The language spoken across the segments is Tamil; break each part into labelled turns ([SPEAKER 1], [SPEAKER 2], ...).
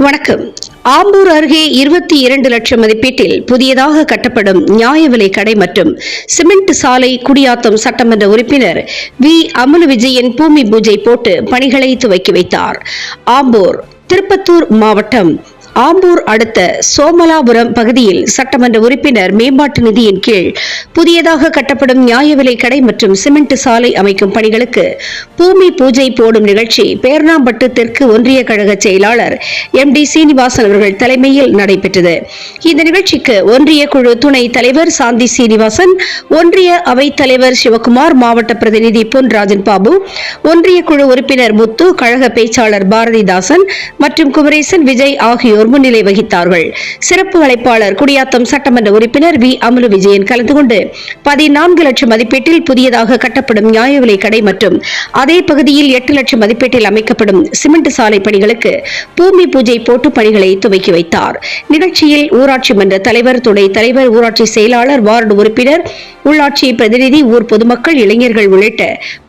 [SPEAKER 1] வணக்கம். ஆம்பூர் அருகே 22 லட்சம் மதிப்பீட்டில் புதியதாக கட்டப்படும் நியாய விலை கடை மற்றும் சிமெண்ட் சாலை குடியாத்தம் சட்டமன்ற உறுப்பினர் வி. அமுலு விஜயன் பூமி பூஜை போட்டு பணிகளை துவக்கி வைத்தார். ஆம்பூர் திருப்பத்தூர் மாவட்டம் ஆம்பூர் அடுத்த சோமலாபுரம் பகுதியில் சட்டமன்ற உறுப்பினர் மேம்பாட்டு நிதியின் கீழ் புதியதாக கட்டப்படும் நியாய விலை கடை மற்றும் சிமெண்ட் சாலை அமைக்கும் பணிகளுக்கு பூமி பூஜை போடும் நிகழ்ச்சி பேர்ணாம்பட்டு தெற்கு ஒன்றிய கழக செயலாளர் MD சீனிவாசன் அவர்கள் தலைமையில் நடைபெற்றது. இந்த நிகழ்ச்சிக்கு ஒன்றிய குழு துணை தலைவர் சாந்தி சீனிவாசன், ஒன்றிய அவைத் தலைவர் சிவகுமார், மாவட்ட பிரதிநிதி பொன்ராஜன் பாபு, ஒன்றிய குழு உறுப்பினர் முத்து, கழக பேச்சாளர் பாரதிதாசன் மற்றும் குமரேசன், விஜய் ஆகியோர் முன்னிலை வகித்தார்கள். சிறப்பு அழைப்பாளர் குடியாத்தம் சட்டமன்ற உறுப்பினர் வி. அமுலு விஜயன் கலந்து கொண்டு 14 லட்சம் மதிப்பீட்டில் புதியதாக கட்டப்படும் நியாய விலை கடை மற்றும் அதே பகுதியில் 8 லட்சம் மதிப்பீட்டில் அமைக்கப்படும் சிமெண்ட் சாலை பணிகளுக்கு பூமி பூஜை போட்டு பணிகளை துவக்கி வைத்தார். நிகழ்ச்சியில் ஊராட்சி மன்ற தலைவர், துணை தலைவர், ஊராட்சி செயலாளர், வார்டு உறுப்பினர், உள்ளாட்சி பிரதிநிதி, ஊர் பொதுமக்கள், இளைஞர்கள் உள்ளிட்ட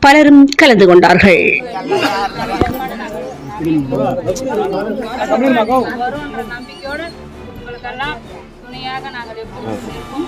[SPEAKER 1] பலரும் கலந்து கொண்டார்கள்.
[SPEAKER 2] நம்பிக்கையோடு உங்களுக்கெல்லாம் துணையாக நாங்கள் எப்போதும் இருப்போம்.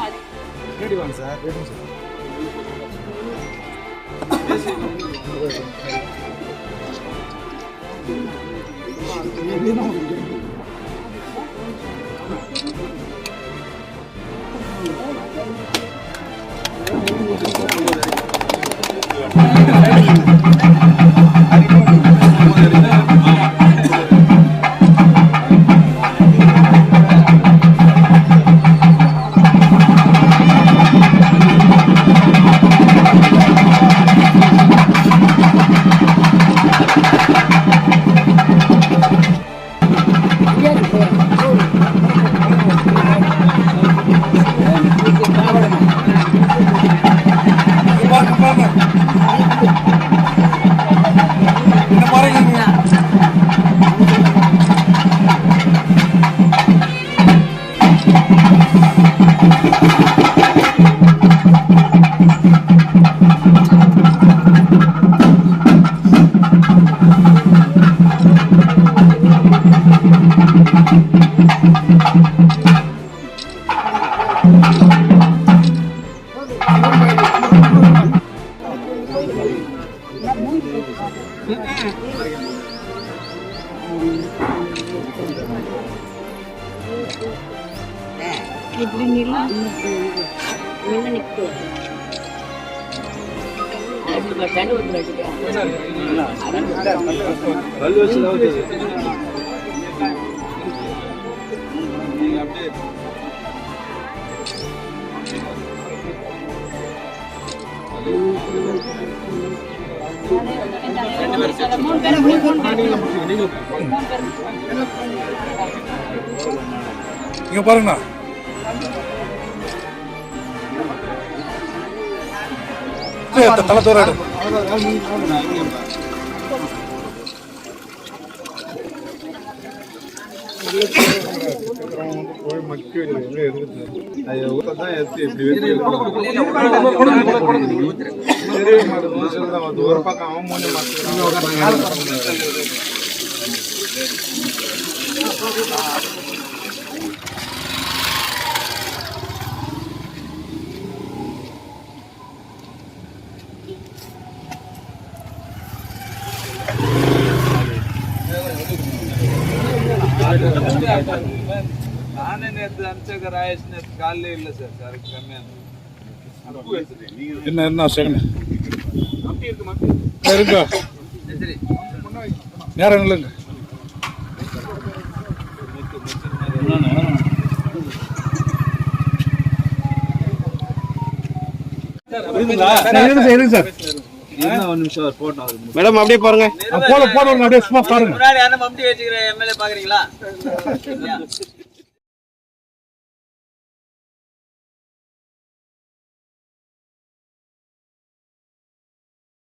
[SPEAKER 3] இங்க பாருங்க, தலை ஒரு பக்கம்
[SPEAKER 4] நானே நேற்று அனுப்பிச்ச ராயேஷ் நேற்று காலையிலே இல்லை சார். கரெக்ட் கம்மியாக
[SPEAKER 3] என்ன செகண்ட் இருக்கா நேரம் இல்லைங்க.
[SPEAKER 5] மேடம் அப்படியே பாருங்க,
[SPEAKER 3] போட அப்படியே சும்மா பாருங்க.
[SPEAKER 4] முன்னாடி MLA பாக்குறீங்களா?